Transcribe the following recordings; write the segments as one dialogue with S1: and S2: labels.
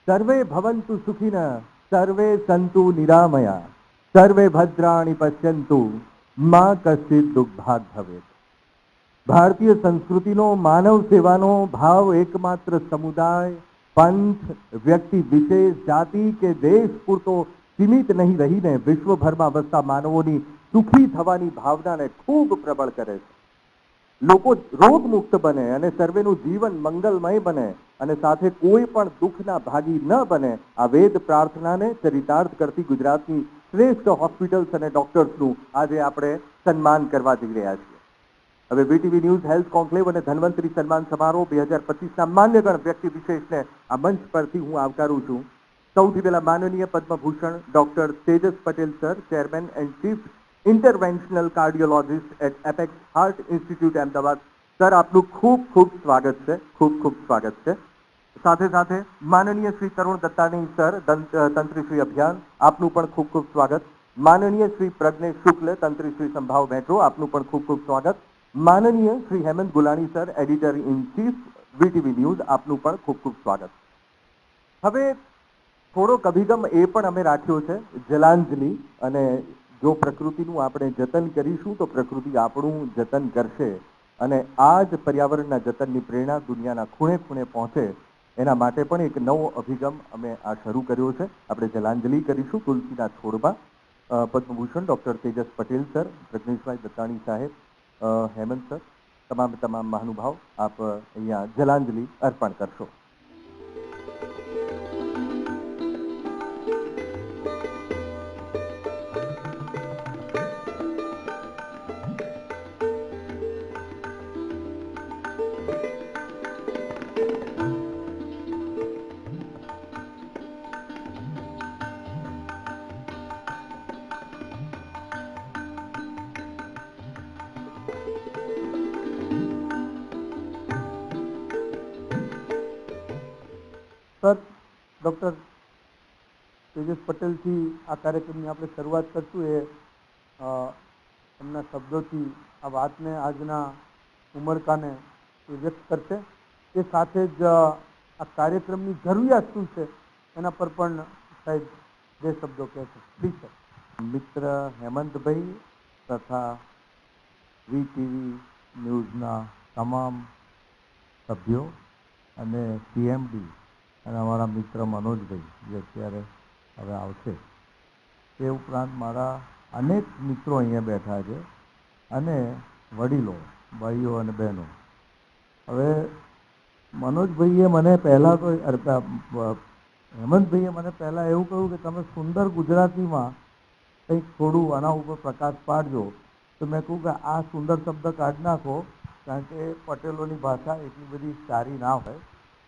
S1: સર્વે ભવંતુ સુખિનઃ, સર્વે સંતુ નિરામયા, સર્વે ભદ્રાણિ પશ્યંતુ, મા કશ્ચિત દુર્ભાગ ભવેત. ભારતીય સંસ્કૃતિનો માનવ સેવાનો ભાવ એકમાત્ર સમુદાય, પંથ, વ્યક્તિ વિશેષ, જાતિ કે દેશ પૂરતો સીમિત નહીં રહીને વિશ્વભરમાં વસતા માનવોની સુખી થવાની ભાવનાને ખૂબ પ્રબળ કરે છે. લોકો રોગમુક્ત બને અને સર્વેનું જીવન મંગલમય બને અને સાથે કોઈ પણ દુઃખના ભાગી ન બને, આ વેદ પ્રાર્થનાને ચરિતાર્થ કરતી ગુજરાતની શ્રેષ્ઠ હોસ્પિટલ્સ અને ડોક્ટર્સનું આજે આપણે સન્માન કરવા જઈ રહ્યા છીએ. હવે વીટીવી ન્યૂઝ હેલ્થ કોન્ક્લેવ અને ધન્વંતરી સન્માન સમારોહ 2025ના માન્યગણ વ્યક્તિ વિશેષને આ મંચ પરથી હું આવકારું છું. સૌથી પહેલા માનનીય Padma Bhushan doctor Tejas Patel sir, chairman and chief interventional cardiologist at Apex Heart Institute Ahmedabad. Sir, આપનું ખૂબ ખૂબ સ્વાગત છે, ખૂબ ખૂબ સ્વાગત છે. સાથે સાથે માનનીય શ્રી તરુણ દત્તાણી સર, તંત્રીશ્રી અભિયાન, આપનું પણ ખૂબ ખૂબ સ્વાગત. માનનીય શ્રી પ્રજ્ઞેશ શુક્લ, તંત્રીશ્રી સંભાવ મેટ્રો, આપનું પણ ખૂબ ખૂબ સ્વાગત. માનનીય Shri Hemant Gulani sir, editor in chief VTV news, આપનું પણ ખૂબ ખૂબ સ્વાગત. હવે થોડોક અભિગમ એ પણ અમે રાખ્યો છે જલાંજલિ, અને જો પ્રકૃતિનું આપણે જતન કરીશું તો પ્રકૃતિ આપણું જતન કરશે અને આ જ પર્યાવરણના જતનની પ્રેરણા દુનિયાના ખૂણે ખૂણે પહોંચે એના માટે પણ એક નવો અભિગમ અમે આ શરૂ કર્યો છે. આપણે જલાંજલિ કરીશું તુલસીના છોડમાં. પદ્મભૂષણ ડૉક્ટર તેજસ પટેલ સર, પ્રજ્ઞેશભાઈ દત્તાણી સાહેબ, હેમંત સર, તમામ મહાનુભાવ, આપ અહીંયા જલાંજલિ અર્પણ કરશો.
S2: સર, ડૉક્ટર તેજસ પટેલથી આ કાર્યક્રમની આપણે શરૂઆત કરશું. એ એમના શબ્દોથી આ વાતને, આજના ઉમળકાને એ વ્યક્ત કરશે. એ સાથે જ આ કાર્યક્રમની જરૂરિયાત શું છે એના પર પણ સાહેબ બે શબ્દો કહેશે. Please sir.
S1: મિત્ર હેમંતભાઈ તથા વીટીવી ન્યૂઝના તમામ સભ્યો અને પીએમડી અને અમારા મિત્ર મનોજભાઈ જે અત્યારે હવે આવશે, તે ઉપરાંત મારા અનેક મિત્રો અહીંયા બેઠા છે અને વડીલો, ભાઈઓ અને બહેનો. હવે મનોજભાઈએ મને પહેલાં તો હેમંતભાઈએ મને પહેલાં એવું કહ્યું કે તમે સુંદર ગુજરાતીમાં કંઈક થોડું આના ઉપર પ્રકાશ પાડજો. તો મેં કહ્યું કે આ સુંદર શબ્દ કાઢી નાખો, કારણ કે પટેલોની ભાષા એટલી બધી સારી ના હોય,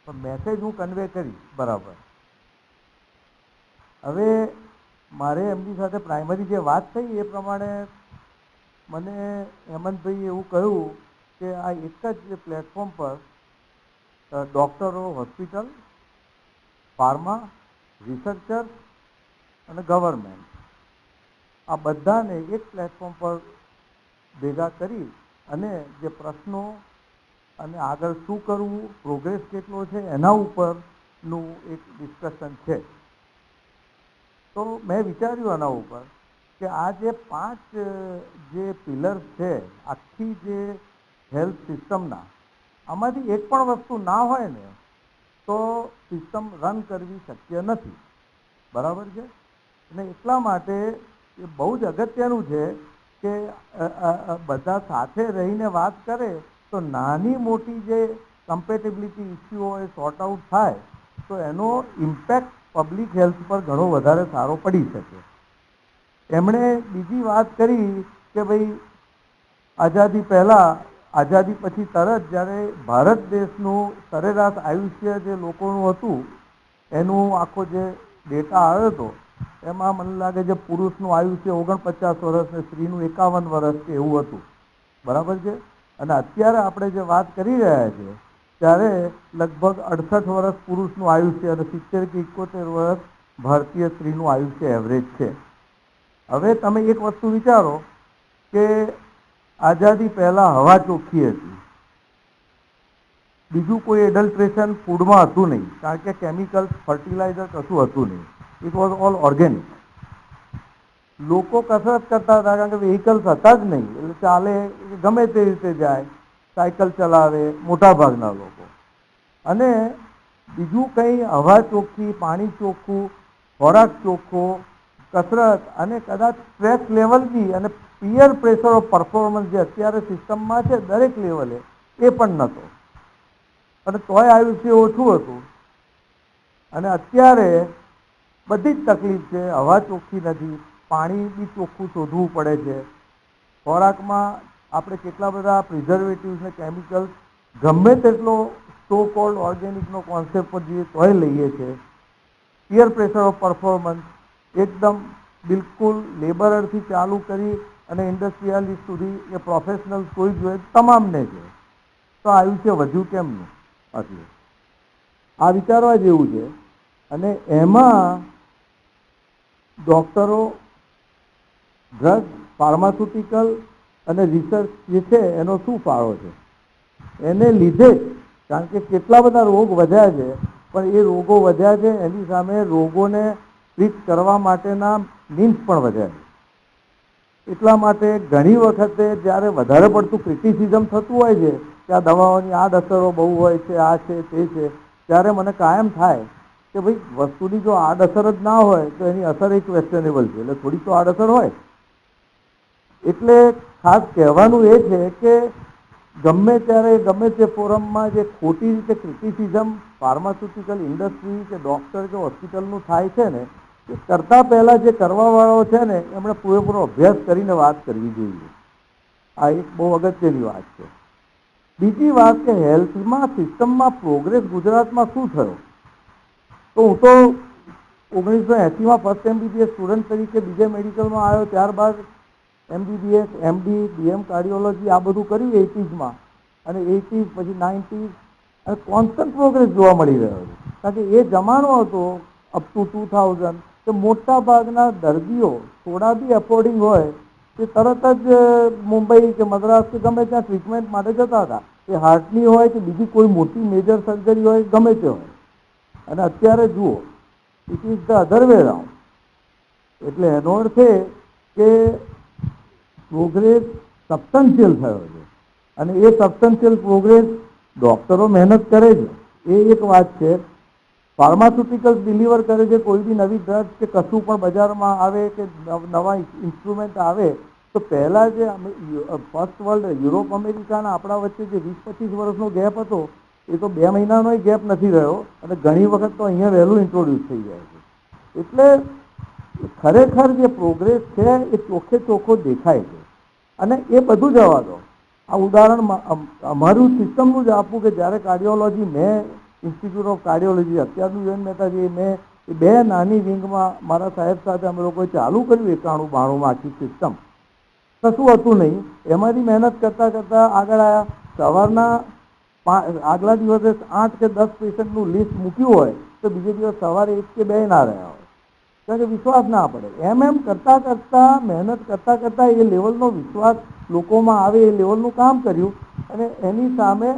S1: પણ મેસેજ હું કન્વે કરીશ બરાબર. હવે મારે એમની સાથે પ્રાઇમરી જે વાત થઈ એ પ્રમાણે મને હેમંતભાઈએ એવું કહ્યું કે આ એક જ પ્લેટફોર્મ પર ડૉક્ટરો, હોસ્પિટલ, ફાર્મા, રિસર્ચર્સ અને ગવર્મેન્ટ, આ બધાને એક પ્લેટફોર્મ પર ભેગા કરી અને જે પ્રશ્નો અને આગળ શું કરવું, પ્રોગ્રેસ કેટલો છે, એના ઉપરનું એક ડિસ્કશન છે. તો મેં વિચાર્યું આના ઉપર કે આ જે 5 જે પિલર્સ છે આખી જે હેલ્થ સિસ્ટમના, આમાંથી એક પણ વસ્તુ ના હોય ને તો સિસ્ટમ રન કરવી શક્ય નથી. બરાબર છે? અને એટલા માટે એ બહુ જ અગત્યનું છે કે બધા સાથે રહીને વાત કરે તો નાની મોટી જે કમ્પેટેબિલિટી ઇસ્યુ હોય સોર્ટ આઉટ થાય તો એનો ઇમ્પેક્ટ પબ્લિક હેલ્થ પર ઘણો વધારે સારો પડી શકે. એમણે બીજી વાત કરી કે ભાઈ આઝાદી પહેલાં, આઝાદી પછી તરત જ્યારે ભારત દેશનું સરેરાશ આયુષ્ય જે લોકોનું હતું એનું આખો જે ડેટા આવ્યો હતો એમાં મને લાગે છે પુરુષનું આયુષ્ય 49 વર્ષ ને સ્ત્રીનું 51 વર્ષ કે એવું હતું. બરાબર છે? અને અત્યારે આપણે જે વાત કરી રહ્યા છીએ ત્યારે લગભગ 68 વર્ષ પુરુષનું આયુષ્ય અને 70 કે 71 વર્ષ ભારતીય સ્ત્રીનું આયુષ્ય એવરેજ છે. હવે તમે એક વસ્તુ વિચારો કે આઝાદી પહેલાં હવા ચોખ્ખી હતી, બીજું કોઈ એડલ્ટ્રેશન ફૂડમાં હતું નહીં, કારણ કે કેમિકલ્સ, ફર્ટિલાઇઝર કશું હતું નહીં. It was all organic. લોકો કસરત કરતા હતા કારણ કે વ્હીકલ્સ હતા જ નહીં, એટલે ચાલે ગમે તે રીતે જાય, સાયકલ ચલાવે મોટા ભાગના લોકો. અને બીજું કંઈ હવા ચોખ્ખી, પાણી ચોખ્ખું, ખોરાક ચોખ્ખો, કસરત અને કદાચ સ્ટ્રેસ લેવલ બી અને પિયર પ્રેશર ઓફ પરફોર્મન્સ જે અત્યારે સિસ્ટમમાં છે દરેક લેવલે, એ પણ નહોતો. અને તોય આયુષ્ય ઓછું હતું. અને અત્યારે બધી જ તકલીફ છે. હવા ચોખ્ખી નથી, પાણી બી ચોખ્ખું શોધવું પડે છે, ખોરાકમાં આપણે કેટલા બધા પ્રિઝર્વેટિવ્સ ને કેમિકલ્સ ગમે તેટલો સો કોલ્ડ ઓર્ગેનિકનો કોન્સેપ્ટ પર જઈએ તોય લઈએ છે. પિયર પ્રેશર ઓફ પરફોર્મન્સ એકદમ બિલકુલ લેબરરથી ચાલુ કરી અને ઇન્ડસ્ટ્રીયાલિસ્ટ સુધી કે પ્રોફેશનલ્સ કોઈ જોઈએ તમામને છે. તો આયુષ્ય વધ્યું કેમનું? એટલે આ વિચારવા જેવું છે. અને એમાં ડૉક્ટરો, ડ્રગ, ફાર્માસ્યુટિકલ અને રિસર્ચ જે છે એનો શું ફાળો છે? એને લીધે જ, કારણ કે કેટલા બધા રોગ વધ્યા છે, પણ એ રોગો વધ્યા છે એની સામે રોગોને ટ્રીટ કરવા માટેના મીન્સ પણ વધ્યા છે. એટલા માટે ઘણી વખતે જ્યારે વધારે પડતું ક્રિટિસિઝમ થતું હોય છે કે આ દવાઓની આડઅસરો બહુ હોય છે, આ છે તે છે, ત્યારે મને કાયમ થાય કે ભાઈ વસ્તુની જો આડઅસર જ ના હોય તો એની અસર એ ક્વેશ્ચનેબલ છે, એટલે થોડી તો આડઅસર હોય. એટલે ખાસ કહેવાનું એ છે કે ગમે ત્યારે ગમે તે ફોરમમાં જે ખોટી રીતે ક્રિટિસિઝમ ફાર્માસ્યુટિકલ ઇન્ડસ્ટ્રી કે ડૉક્ટર કે હોસ્પિટલનું થાય છે ને, એ કરતાં પહેલાં જે કરવાવાળો છે ને એમણે પૂરેપૂરો અભ્યાસ કરીને વાત કરવી જોઈએ. આ એક બહુ અગત્યની વાત છે. બીજી વાત કે હેલ્થમાં સિસ્ટમમાં પ્રોગ્રેસ ગુજરાતમાં શું થયો? તો હું તો 1980માં ફર્સ્ટ MBBS સ્ટુડન્ટ તરીકે બીજે મેડિકલમાં આવ્યો, ત્યારબાદ MBBS, MD, BM કાર્ડિયોલોજી આ બધું કર્યું 80sમાં, અને 80s પછી 90s, અને કોન્સ્ટન્ટ પ્રોગ્રેસ જોવા મળી રહ્યો છે. કારણ કે એ જમાનો હતો અપ ટુ 2000 કે મોટા ભાગના દર્દીઓ થોડા બી એફોર્ડિંગ હોય તે તરત જ મુંબઈ કે મદ્રાસ કે ગમે ત્યાં ટ્રીટમેન્ટ માટે જતા હતા. એ હાર્ટની હોય કે બીજી કોઈ મોટી મેજર સર્જરી હોય, ગમે તે હોય. અને અત્યારે જુઓ, it is the other way round. એટલે એનો અર્થ એ કે પ્રોગ્રેસ સબસ્ટન્શિયલ થયો છે. અને એ સબસ્ટન્શિયલ પ્રોગ્રેસ ડૉક્ટરો મહેનત કરે છે, એ એક વાત છે. ફાર્માસ્યુટિકલ્સ ડિલિવર કરે છે, કોઈ બી નવી ડ્રગ કે કશું પણ બજારમાં આવે કે નવા ઇન્સ્ટ્રુમેન્ટ આવે, તો પહેલાં જે ફર્સ્ટ વર્લ્ડ, યુરોપ, અમેરિકાના આપણા વચ્ચે જે 20-25 વર્ષનો ગેપ હતો, એ તો 2 મહિનાનોય ગેપ નથી રહ્યો, અને ઘણી વખત તો અહીંયા વહેલું ઇન્ટ્રોડ્યુસ થઈ જાય છે. એટલે ખરેખર જે પ્રોગ્રેસ છે એ ચોખ્ખે ચોખ્ખો દેખાય છે. અને એ બધું જવા દો. આ ઉદાહરણ અમારું સિસ્ટમનું જ આપું કે જ્યારે કાર્ડિયોલોજી, મેં ઇન્સ્ટિટ્યૂટ ઓફ કાર્ડિયોલોજી, અત્યારનું UN મહેતાજી, મેં એ 2 નાની વિંગમાં મારા સાહેબ સાથે અમે લોકોએ ચાલુ કર્યું 91-92માં આખી સિસ્ટમ. કશું હતું નહીં, એમાંથી મહેનત કરતાં કરતાં આગળ આવ્યા. સવારના આગલા દિવસે 8 કે 10 પેશન્ટનું લિસ્ટ મૂક્યું હોય તો બીજે દિવસ સવારે 1 કે 2 ના રહ્યા હોય, કારણ કે વિશ્વાસ ના પડે. એમ કરતાં કરતાં, મહેનત કરતાં કરતાં એ લેવલનો વિશ્વાસ લોકોમાં આવે એ લેવલનું કામ કર્યું. અને એની સામે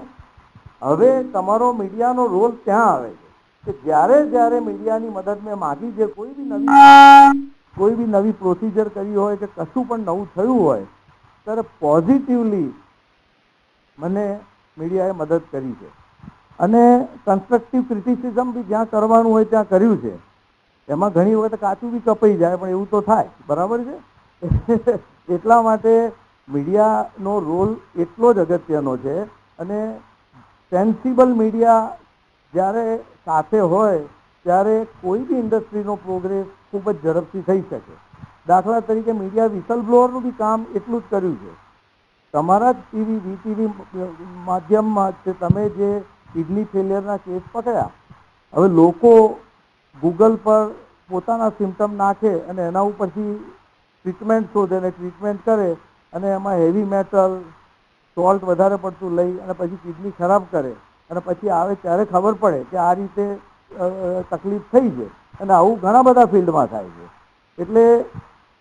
S1: હવે તમારો મીડિયાનો રોલ ત્યાં આવે છે કે જ્યારે જ્યારે મીડિયાની મદદ મેં માગી છે, કોઈ બી નવી પ્રોસિજર કરી હોય કે કશું પણ નવું થયું હોય, ત્યારે પોઝિટિવલી મને મીડિયાએ મદદ કરી છે. અને કન્સ્ટ્રક્ટિવ ક્રિટિસિઝમ બી જ્યાં કરવાનું હોય ત્યાં કર્યું છે. એમાં ઘણી વખત કાચું બી કપાઈ જાય, પણ એવું તો થાય, બરાબર છે. એટલા માટે મીડિયાનો રોલ એટલો જ અગત્યનો છે. અને સેન્સિબલ મીડિયા જ્યારે સાથે હોય ત્યારે કોઈ બી ઇન્ડસ્ટ્રીનો પ્રોગ્રેસ ખૂબ જ ઝડપથી થઈ શકે. દાખલા તરીકે મીડિયા વિસલ બ્લોઅરનું બી કામ એટલું જ કર્યું છે. તમારા જ ટીવી, VTV માધ્યમમાં તમે જે કિડની ફેલિયરના કેસ પકડ્યા, હવે લોકો ગૂગલ પર પોતાના સિમ્ટમ નાખે અને એના ઉપરથી ટ્રીટમેન્ટ શોધે અને ટ્રીટમેન્ટ કરે, અને એમાં હેવી મેટલ, સોલ્ટ વધારે પડતું લઈ અને પછી કિડની ખરાબ કરે, અને પછી આવે ત્યારે ખબર પડે કે આ રીતે તકલીફ થઈ છે. અને આવું ઘણા બધા ફિલ્ડમાં થાય છે. એટલે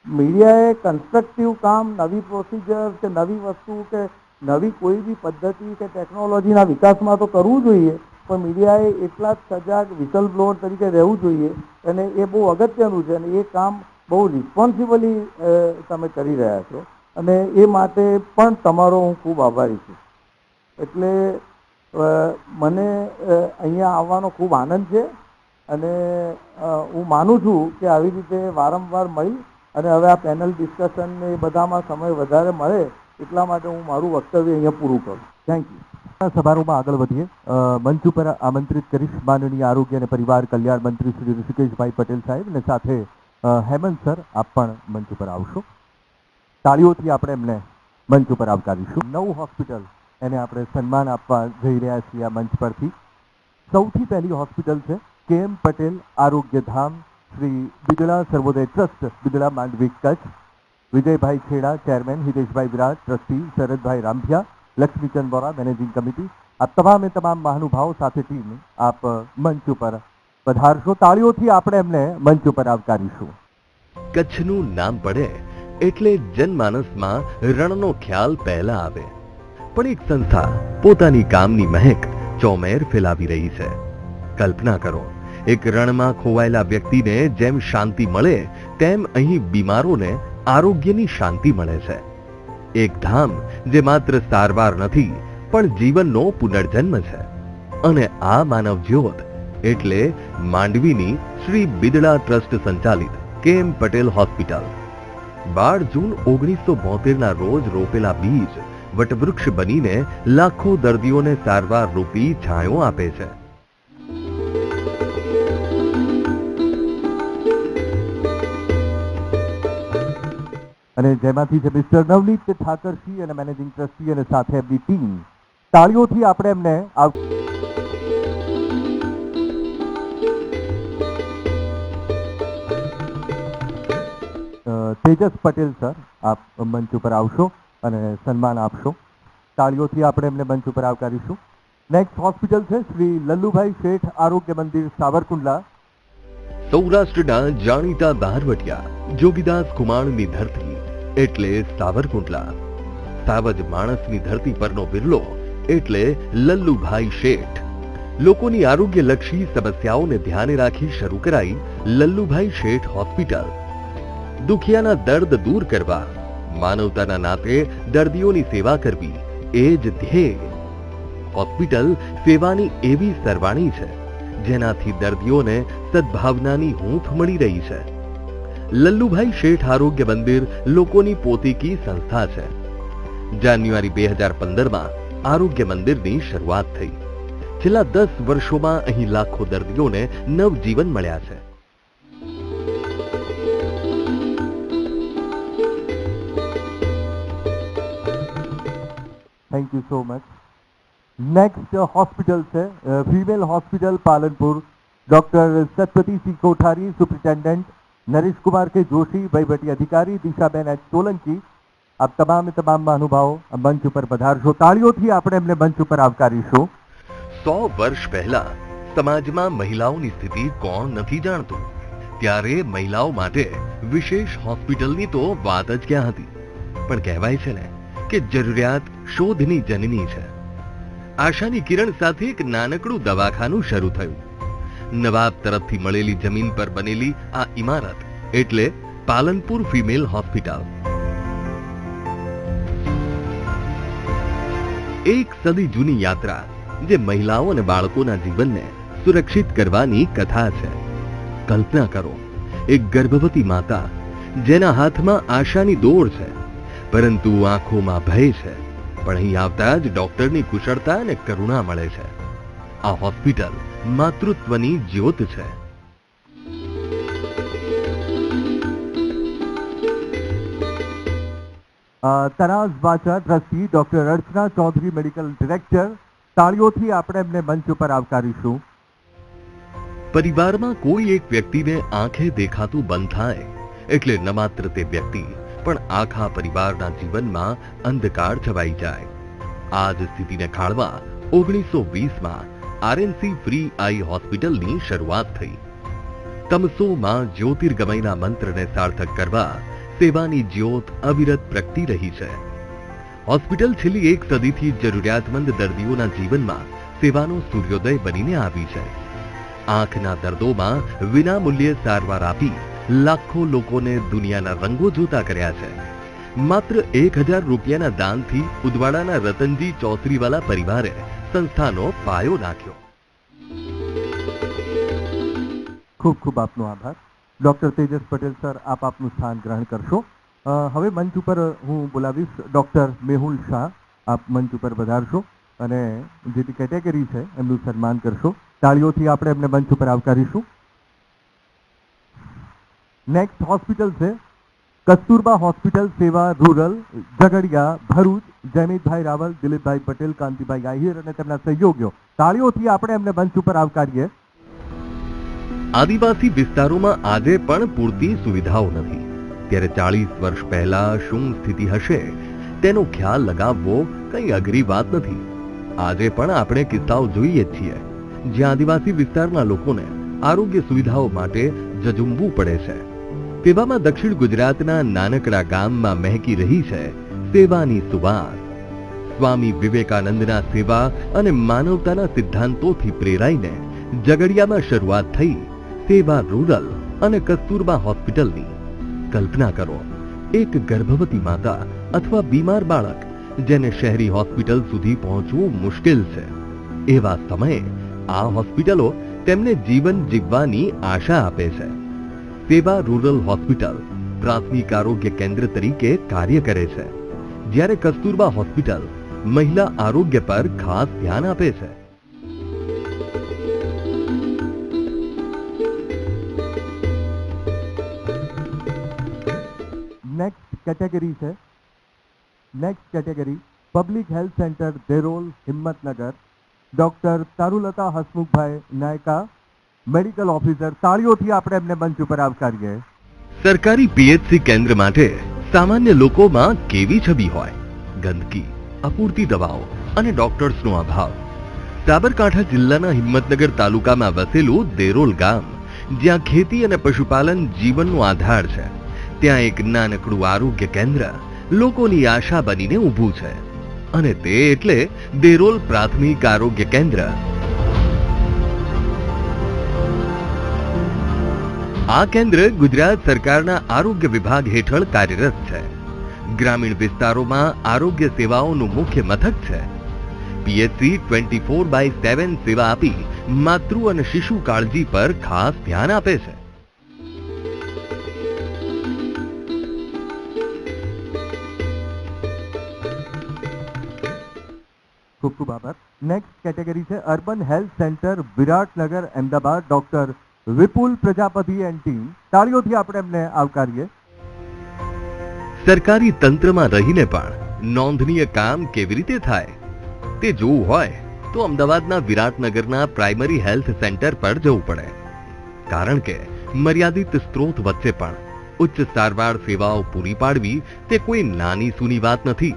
S1: મીડિયાએ કન્સ્ટ્રક્ટિવ કામ, નવી પ્રોસિજર કે નવી વસ્તુ કે નવી કોઈ બી પદ્ધતિ કે ટેકનોલોજીના વિકાસમાં તો કરવું જોઈએ, પણ મીડિયાએ એટલા જ સજાગ વિસલ બ્લોઅર તરીકે રહેવું જોઈએ, અને એ બહુ અગત્યનું છે અને એ કામ બહુ રિસ્પોન્સિબલી તમે કરી રહ્યા છો, અને એ માટે પણ તમારો હું ખૂબ આભારી છું. એટલે મને અહીંયા આવવાનો ખૂબ આનંદ છે, અને હું માનું છું કે આવી રીતે વારંવાર મળી અને હવે આ પેનલ ડિસ્કશન ને એ બધામાં સમય વધારે મળે એટલા માટે હું મારું વક્તવ્ય અહીંયા પૂરું કરું. Thank you. સમારોહમાં આગળ વધીએ. મંચ ઉપર આમંત્રિત કરીશ માનનીય આરોગ્ય અને પરિવાર કલ્યાણ મંત્રી શ્રી ઋષિકેશભાઈ પટેલ સાહેબ, અને સાથે હેમંત સર, આપ પણ મંચ ઉપર આવશો. તાળીઓથી આપણે એમને મંચ ઉપર આવકારીશું. 9 હોસ્પિટલ એને આપણે સન્માન આપવા જઈ રહ્યા છીએ આ મંચ પરથી. સૌથી પહેલી હોસ્પિટલ છે KM પટેલ આરોગ્ય ધામ, શ્રી બિદડા સર્વોદય ટ્રસ્ટ, બિદડા માંડવી કચ્છ. વિજયભાઈ ખેડા ચેરમેન, હિતેશભાઈ વિરાટ ટ્રસ્ટી, શરદભાઈ રામભિયા, લક્ષ્મીચંદ બોરા મેનેજિંગ કમિટી, આ તમામે તમામ મહાનુભાવો સાથે ટીમ આપ મંચ ઉપર પધારશો. તાળીઓથી આપણે એમને મંચ ઉપર આવકારીશું.
S3: કચ્છનું નામ પડે એટલે જનમાનસમાં રણનો ખ્યાલ પહેલા આવે, પણ એક સંસ્થા પોતાની કામની મહેક ચોમેર ફેલાવી રહી છે. કલ્પના કરો, એક રણમાં ખોવાયેલા વ્યક્તિને જેમ શાંતિ મળે તેમ અહીં બીમારોને આરોગ્યની શાંતિ મળે છે. એક ધામ જે માત્ર સારવાર નથી પણ જીવનનો પુનર્જન્મ છે. અને આ માનવ જ્યોત એટલે માંડવીની શ્રી બિદડા ટ્રસ્ટ સંચાલિત KM પટેલ હોસ્પિટલ. 12 જૂન 1972 ના રોજ રોપેલા બીજ વટવૃક્ષ બનીને લાખો દર્દીઓને સારવાર રૂપી છાંયો આપે છે.
S1: અને જેમાંથી છે મિસ્ટર નવનીત ઠાકરસિંહ અને મેનેજિંગ ટ્રસ્ટી અને સાથે એમની ટીમ. તાળીઓથી આપણે એમને તેજસ પટેલ સર, આપ મંચ ઉપર આવશો અને સન્માન આપશો. તાળીઓથી આપણે એમને મંચ ઉપર આવકારીશું. નેક્સ્ટ હોસ્પિટલ છે શ્રી લલ્લુભાઈ શેઠ આરોગ્ય મંદિર સાવરકુંડલા.
S3: સૌરાષ્ટ્રના જાણીતા બહારવટિયા જોગીદાસ કુમારની ધરતી એટલે સાવરકુંડલા. સાવજ માણસની ધરતી પરનો બિરલો એટલે લલ્લુભાઈ શેઠ. લોકોની આરોગ્યલક્ષી સમસ્યાઓને ધ્યાને રાખી શરૂ કરાઈ લલ્લુભાઈ શેઠ હોસ્પિટલ. દુખિયાના દર્દ દૂર કરવા, માનવતાના નાતે દર્દીઓની સેવા કરવી એ જ ધ્યેય. હોસ્પિટલ સેવાની એવી સરવાણી છે જેનાથી દર્દીઓને સદભાવનાની હૂંફ મળી રહી છે. લલ્લુભાઈ શેઠ આરોગ્ય મંદિર લોકોની પોતીકી સંસ્થા છે. જાન્યુઆરી 2015માં આરોગ્ય મંદિરની શરૂઆત થઈ. છેલ્લા 10 વર્ષોમાં અહીં લાખો દર્દીઓને નવજીવન મળ્યા છે.
S1: Thank you so much. Next hospital છે ફિમેલ હોસ્પિટલ પાલનપુર. ડોક્ટર સત્યવતીસિંહ કોઠારી સુપ્રિન્ટેન્ડન્ટ, નરેશ કુમાર કે જોશી વહીવટી અધિકારી, દિશાબેન એચ સોલંકી. આપ તમામ મહાનુભાવો મંચ ઉપર પધારશો. તાળીઓથી આપણે એમને મંચ ઉપર આવકારીશું.
S3: 100 વર્ષ પહેલા સમાજમાં મહિલાઓની સ્થિતિ કોણ નથી જાણતું, ત્યારે મહિલાઓ માટે વિશેષ હોસ્પિટલની તો વાત જ ક્યાં હતી. પણ કહેવાય છે ને કે જરૂરિયાત શોધની જનની છે. આશાની કિરણ સાથે એક નાનકડું દવાખાનું શરૂ થયું. નવાબ તરફથી મળેલી જમીન પર બનેલી આ ઇમારત એટલે પાલનપુર ફિમેલ હોસ્પિટલ. એક સદી જૂની યાત્રા જે મહિલાઓ અને બાળકોના જીવનને સુરક્ષિત કરવાની કથા છે. કલ્પના કરો, એક ગર્ભવતી માતા જેના હાથમાં આશાની દોડ છે, પરંતુ આંખોમાં ભય છે. પણ અહીં આવતા જ ડોક્ટરની કુશળતા અને કરુણા મળે છે. આ હોસ્પિટલ માતૃત્વની જ્યોત છે.
S1: તરાઝ વાચા ટ્રસ્ટી ડોક્ટર અર્ચના ચૌધરી મેડિકલ ડિરેક્ટર. તાળીઓથી આપણે એમને મંચ ઉપર આવકારીશું.
S3: પરિવારમાં કોઈ એક વ્યક્તિને આંખે દેખાતું બંધ થાય એટલે ન માત્ર તે વ્યક્તિ પણ આખા પરિવારના જીવનમાં અંધકાર છવાઈ જાય. આ જ સ્થિતિને ખાળવા 1920માં RNC ફ્રી આઈ હોસ્પિટલની શરૂઆત થઈ. તમસોમાં જ્યોતિર્ગમયના મંત્રને સાર્થક કરવા સેવાની જ્યોત અવિરત પ્રગટી રહી છે. હોસ્પિટલ છેલ્લી એક સદીથી જરૂરિયાતમંદ દર્દીઓના જીવનમાં સેવાનો સૂર્યોદય બનીને આવી છે. આંખના દર્દોમાં વિનામૂલ્યે સારવાર આપી લાખો લોકોને દુનિયાના રંગો જોતા કર્યા છે. માત્ર 1000 રૂપિયાના દાનથી ઉદવાડાના રતનજી ચૌધરીવાલા પરિવારે સંસ્થાનો પાયો નાખ્યો.
S1: ખૂબ ખૂબ આપનો આભાર. ડોક્ટર તેજસ પટેલ સર, આપ આપનું સ્થાન ગ્રહણ કરશો. હવે મંચ ઉપર હું બોલાવીશ ડોક્ટર મેહુલ શાહ. આપ મંચ ઉપર વધારશો અને જે તે કેટેગરી છે એમનું સન્માન કરશો. તાળીઓથી આપણે એમને મંચ ઉપર આવકારીશું. નેક્સ્ટ હોસ્પિટલ છે કસ્તુરબા હોસ્પિટલ સેવા રૂરલ, ઝઘડિયા, ભરૂચ. જયમીતભાઈ રાવલ, દિલીપભાઈ પટેલ, કાંતિભાઈ આહિર અને તેમના સહયોગીઓ. તાળીઓથી આપણે એમને મંચ ઉપર આવકારીએ.
S3: આદિવાસી વિસ્તારોમાં આજે પણ પૂરતી સુવિધાઓ નથી, ત્યારે 40 વર્ષ પહેલા શું સ્થિતિ હશે તેનો ખ્યાલ લગાવવો કંઈ અઘરી વાત નથી. આજે પણ આપણે કિસ્સાઓ જોઈએ છીએ જ્યાં આદિવાસી વિસ્તારના લોકોને આરોગ્ય સુવિધાઓ માટે ઝઝૂમવું પડે છે. તેવામાં દક્ષિણ ગુજરાતના નાનકડા ગામમાં મહેકી રહી છે સેવાની સુવાસ. સ્વામી વિવેકાનંદના સેવા અને માનવતાના સિદ્ધાંતોથી પ્રેરાઈને ઝઘડિયામાં શરૂઆત થઈ સેવા રૂરલ અને કસ્તુરબા હોસ્પિટલની. કલ્પના કરો, એક ગર્ભવતી માતા અથવા બીમાર બાળક જેને શહેરી હોસ્પિટલ સુધી પહોંચવું મુશ્કેલ છે, એવા સમયે આ હોસ્પિટલો તેમને જીવન જીવવાની આશા આપે છે. સેવા રૂરલ હોસ્પિટલ પ્રાથમિક આરોગ્ય કેન્દ્ર તરીકે કાર્ય કરે છે, જ્યારે કસ્તુરબા હોસ્પિટલ મહિલા આરોગ્ય પર ખાસ ધ્યાન આપે છે.
S1: Next category public health centre Derol, Himmatnagar. Doctor Tarulata Hasmukhbhai Nayaka, medical officer. તાળીઓથી આપણે એમને મંચ ઉપર આવકારીએ.
S3: સરકારી પીએચસી કેન્દ્ર માટે સામાન્ય લોકોમાં કેવી છબી હોય? ગંદકી, અપૂરતી દવાઓ અને ડોક્ટર્સનો અભાવ. સાબરકાંઠા જિલ્લાના હિંમતનગર તાલુકામાં વસેલું દેરોલ ગામ, જ્યાં ખેતી અને પશુપાલન જીવનનો આધાર છે, ત્યાં એક નાનકડું આરોગ્ય કેન્દ્ર લોકોની આશા બનીને ઊભું છે, અને તે એટલે દેરોલ પ્રાથમિક આરોગ્ય કેન્દ્ર. આ કેન્દ્ર ગુજરાત સરકારના આરોગ્ય વિભાગ હેઠળ કાર્યરત છે. ગ્રામીણ વિસ્તારોમાં આરોગ્ય સેવાઓનું મુખ્ય મથક છે. પીએચસી 24/7 સેવા આપી માતૃ અને શિશુ કાળજી પર ખાસ ધ્યાન આપે છે.
S1: ખૂબ ખૂબ આભાર. નેક્સ્ટ કેટેગરી છે urban health centre Viratnagar, Ahmedabad. Doctor Vipul Prajapati and team. તાળીઓથી આપણે એમને આવકારીએ.
S3: સરકારી તંત્રમાં રહીને પણ નોંધનીય કામ કેવી રીતે થાય તે જોવું હોય તો અમદાવાદના વિરાટનગરના પ્રાઇમરી હેલ્થ સેન્ટર પર જવું પડે, કારણ કે મર્યાદિત સ્ત્રોત વચ્ચે પણ ઉચ્ચ સારવાર સેવાઓ પૂરી પાડવી તે કોઈ નાની સૂની વાત નથી.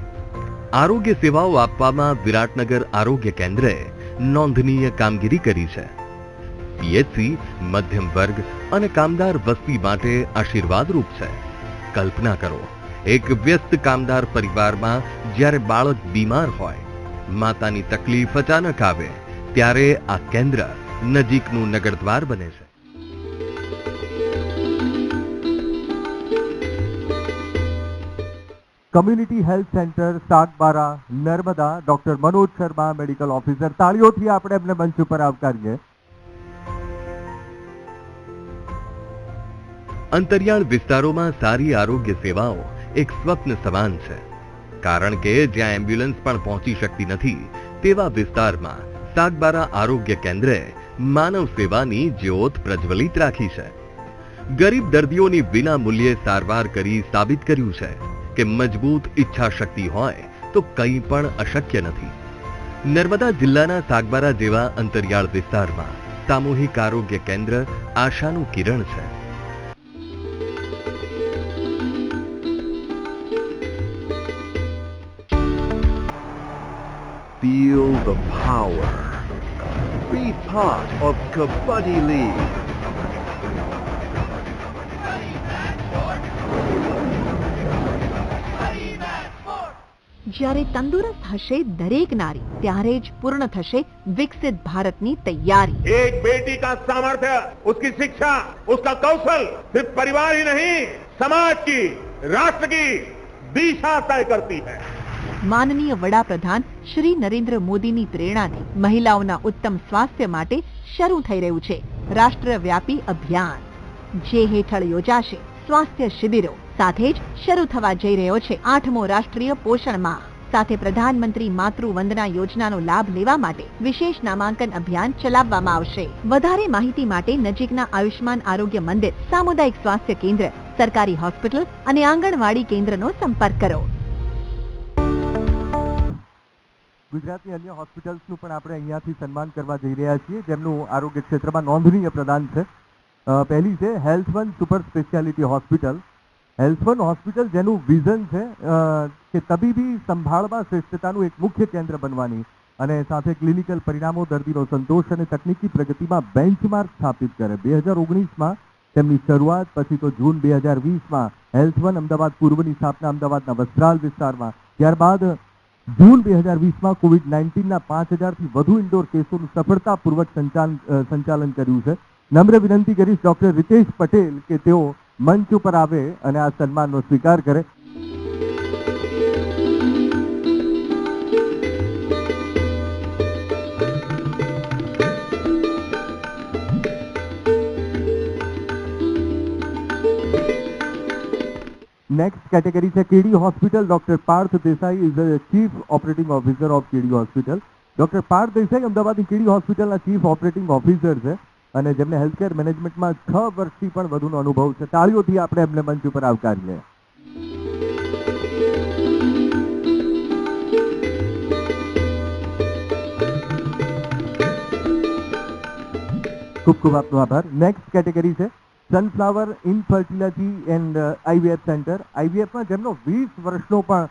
S3: આરોગ્ય સેવાઓ આપવામાં વિરાટનગર આરોગ્ય કેન્દ્રએ નોંધનીય કામગીરી કરી છે. પીએચસી મધ્યમ વર્ગ અને કામદાર વસ્તી માટે આશીર્વાદરૂપ છે. કલ્પના કરો, એક વ્યસ્ત કામદાર પરિવારમાં જ્યારે બાળક બીમાર હોય, માતાની તકલીફ અચાનક આવે, ત્યારે આ કેન્દ્ર નજીકનું નગરદ્વાર બને છે.
S1: Community health centre Sagbara, Narmada. Doctor Manoj Sharma, medical officer. તાળીઓથી આપણે એમને મંચ ઉપર આવકારીએ.
S3: અંતરિયાળ વિસ્તારોમાં સારી આરોગ્ય સેવાઓ એક સ્વપ્ન સમાન છે, કારણ કે જ્યાં એમ્બ્યુલન્સ પણ પહોંચી શકતી નથી તેવા વિસ્તારમાં સાગબારા આરોગ્ય કેન્દ્રએ માનવ સેવાની જ્યોત પ્રજ્વલિત રાખી છે. ગરીબ દર્દીઓની વિના મૂલ્યે સારવાર કરી સાબિત કર્યું છે કે મજબૂત ઈચ્છા શક્તિ હોય તો કંઈ પણ અશક્ય નથી. નર્મદા જિલ્લાના સાગબારા જેવા અંતરિયાળ વિસ્તારમાં સામૂહિક આરોગ્ય કેન્દ્ર આશાનું કિરણ છે.
S4: Feel the power. Be part of Kabaddi League.
S5: જ્યારે તંદુરસ્ત હશે દરેક નારી, ત્યારે જ પૂર્ણ થશે વિકસિત ભારતની તૈયારી.
S6: एक बेटी का सामर्थ्य, उसकी शिक्षा, उसका कौशल सिर्फ परिवार ही नहीं, समाज की, राष्ट्र की दिशा तय करती है.
S5: માનનીય વડાપ્રધાન શ્રી નરેન્દ્ર મોદીની પ્રેરણાથી મહિલાઓના ઉત્તમ સ્વાસ્થ્ય માટે શરૂ થઈ રહ્યું છે રાષ્ટ્રવ્યાપી અભિયાન, જે હેઠળ યોજાશે સ્વાસ્થ્ય શિબિરો. સાથે જ શરૂ થવા જઈ રહ્યો છે 8મો રાષ્ટ્રીય પોષણ માહ. સાથે પ્રધાનમંત્રી માતૃ વંદના યોજનાનો લાભ લેવા માટે વિશેષ નામાંકન અભિયાન ચલાવવામાં આવશે. વધારે માહિતી માટે નજીકના આયુષ્માન આરોગ્ય મંદિર, સામુદાયિક સ્વાસ્થ્ય કેન્દ્ર, સરકારી હોસ્પિટલ અને આંગણવાડી કેન્દ્રનો સંપર્ક કરો.
S1: ગુજરાતની અન્ય હોસ્પિટલ્સનું પણ આપણે અહીંયાથી સન્માન કરવા જઈ રહ્યા છીએ, જેમનું આરોગ્ય ક્ષેત્રમાં નોંધનીય પ્રદાન છે. પહેલી છે health one super speciality hospital. Health one hospital જેનું વિઝન છે કે તબીબી સંભાળમાં શ્રેષ્ઠતાનું એક મુખ્ય કેન્દ્ર બનવાની અને સાથે ક્લિનિકલ પરિણામો, દર્દીનો સંતોષ અને તકનીકી પ્રગતિમાં બેન્ચમાર્ક સ્થાપિત કરે. 2019માં તેમની શરૂઆત, પછી તો જૂન 2020માં હેલ્થ વન અમદાવાદ પૂર્વની સ્થાપના અમદાવાદના વસ્ત્રાલ વિસ્તારમાં, ત્યારબાદ જૂન 2020માં કોવિડ-19ના 5000થી વધુ ઇન્ડોર કેસોનું સફળતાપૂર્વક સંચાલન કર્યું છે. નમ્ર વિનંતી કરીશ ડોક્ટર રિતેશ પટેલ કે તેઓ મંચ ઉપર આવે અને આ સન્માનનો સ્વીકાર કરે. नेक्स्ट कैटेगरी है KD hospital. Doctor Parth Desai is the chief operating officer of KD hospital. Doctor Parth Desai अमदावादની કેડી હોસ્પિટલના ચીફ ઓપરેટિંગ ઓફિસર છે અને જેમને હેલ્થકેર મેનેજમેન્ટમાં 6 વર્ષથી પણ વધુનો અનુભવ છે. તાળીઓથી આપણે એમને મંચ ઉપર આવકારીએ. ખૂબ ખૂબ આપનો આભાર. નેક્સ્ટ કેટેગરી છે sunflower infertility and IVF centre. આઈવીએફમાં જેમનો 20 વર્ષનો પણ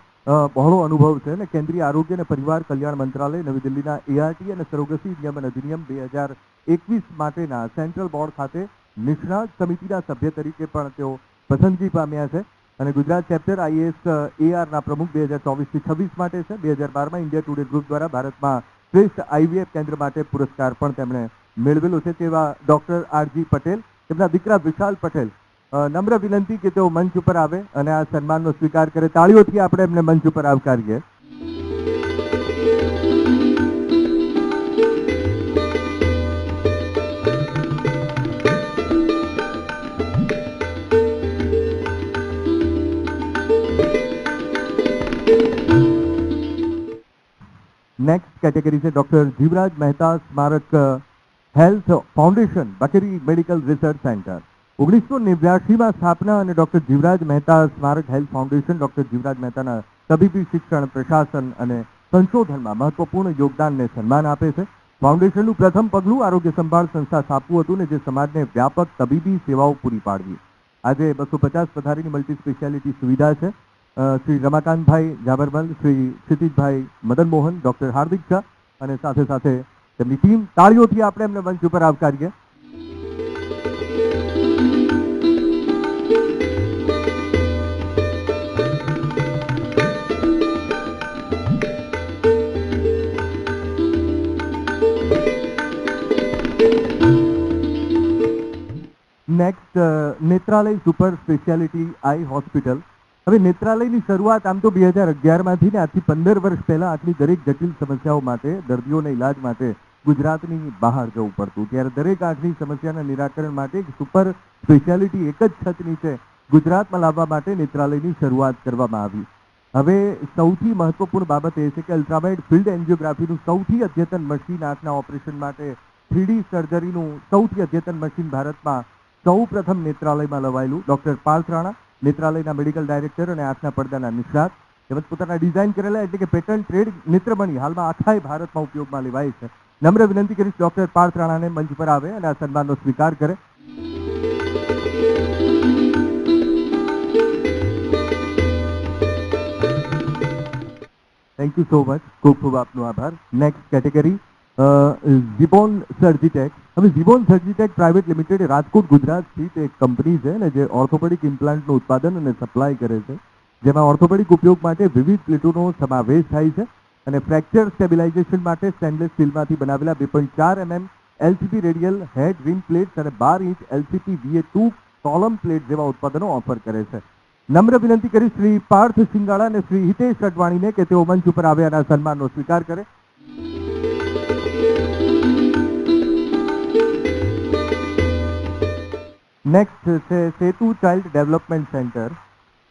S1: બહોળો અનુભવ છે અને કેન્દ્રીય આરોગ્ય અને પરિવાર કલ્યાણ મંત્રાલય, નવી દિલ્હીના એઆરટી અને સરોગસી નિયમન અધિનિયમ 2021 માટેના સેન્ટ્રલ બોર્ડ ખાતે નિષ્ણાત સમિતિના સભ્ય તરીકે પણ તેઓ પસંદગી પામ્યા છે અને ગુજરાત ચેપ્ટર આઈએએસ એઆરના પ્રમુખ 2024થી 26 માટે છે. 2012માં ઇન્ડિયા ટુડે ગ્રુપ દ્વારા ભારતમાં શ્રેષ્ઠ આઈવીએફ કેન્દ્ર માટે પુરસ્કાર પણ તેમણે મેળવેલો છે. તેવા ડોક્ટર આરજી પટેલ, તેમના દીકરા વિશાલ પટેલ, નમ્ર વિનંતી કે તેઓ મંચ ઉપર આવે અને આ સન્માનનો સ્વીકાર કરે. તાળીઓથી આપણે એમને મંચ ઉપર આવકારીએ. नेक्स्ट कैटेगरी से doctor Jivraj Mehta Smarak health foundation, Bakeri medical research centre. 1989માં સ્થાપના અને ડોક્ટર જીવરાજ મહેતા સ્મારક હેલ્થ ફાઉન્ડેશન ડોક્ટર જીવરાજ મહેતાના તબીબી શિક્ષણ, પ્રશાસન અને સંશોધનમાં મહત્વપૂર્ણ યોગદાનને સન્માન આપે છે. ફાઉન્ડેશનનું પ્રથમ પગલું આરોગ્ય સંભાળ સંસ્થા સ્થાપવું હતું ને જે સમાજને વ્યાપક તબીબી સેવાઓ પૂરી પાડવી. આજે 250 પથારીની મલ્ટી સ્પેશિયાલિટી સુવિધા છે. શ્રી રમાકાંતભાઈ જાબરમલ, શ્રી ક્ષિતિજભાઈ મદન મોહન, ડોક્ટર હાર્દિક શાહ અને સાથે સાથે તેમની ટીમ. તાળીઓથી આપણે એમને મંચ ઉપર આવકારીએ. નેક્સ્ટ નેત્રાલય સુપર સ્પેશિયાલિટી આઈ હોસ્પિટલ. હવે નેત્રાલયની શરૂઆત આમ તો 2011માંથી ને આજથી 15 વર્ષ પહેલા આટલી દરેક જટિલ સમસ્યાઓ માટે, દર્દીઓને ઇલાજ માટે ગુજરાતની બહાર જવું પડતું. ત્યારે દરેક આંખની સમસ્યાના નિરાકરણ માટે એક સુપર સ્પેશિયાલિટી એક જ છત નીચે ગુજરાતમાં લાવવા માટે નેત્રાલયની શરૂઆત કરવામાં આવી. હવે સૌથી મહત્વપૂર્ણ બાબત એ છે કે અલ્ટ્રાવાઇડ ફિલ્ડ એન્જિયોગ્રાફીનું સૌથી અદ્યતન મશીન, આંખના ઓપરેશન માટે 3D સર્જરીનું સૌથી અદ્યતન મશીન ભારતમાં સૌ પ્રથમ નેત્રાલયમાં લવાયેલું. ડોક્ટર પાર્થ રાણા, નેત્રાલયના મેડિકલ ડાયરેક્ટર અને આંખના પડદાના નિષ્ણાત, તેમજ પોતાના ડિઝાઇન કરેલા એટલે કે પેટન્ટ ટ્રેડ નેત્રમણી હાલમાં આખાય ભારતમાં ઉપયોગમાં લેવાય છે. નમ્ર વિનંતી કરીશ ડોક્ટર પાર્થ રાણાને મંચ પર આવે અને આ સન્માનનો સ્વીકાર કરે. Thank you so much. ખૂબ ખૂબ આપનો આભાર. Next category Zibon Surgitech. હવે Zibon Surgitech private limited Rajkot Gujarat સ્થિત એક કંપની છે ને જે ઓર્થોપેડિક ઇમ્પ્લાન્ટનું ઉત્પાદન અને સપ્લાય કરે છે. જેમાં ઓર્થોપેડિક ઉપયોગ માટે વિવિધ પ્લેટોનો સમાવેશ થાય છે અને ફ્રેક્ચર સ્ટેબિલાઇઝેશન માટે સ્ટેનલેસ સ્ટીલમાંથી બનાવેલા 2.4 mm એલસીપી રેડિયલ હેડ રિમ પ્લેટ્સ અને 12 inch LCP VA2 column plate જેવા ઉત્પાદનો ઓફર કરે છે. નમ્ર વિનંતી કરી શ્રી પાર્થ સિંગાળા અને શ્રી હિતેશ અડવાણીને કે તેઓ મંચ ઉપર આવે અને આ સન્માનનો સ્વીકાર કરે. નેક્સ્ટ છે સેતુ ચાઇલ્ડ ડેવલપમેન્ટ સેન્ટર.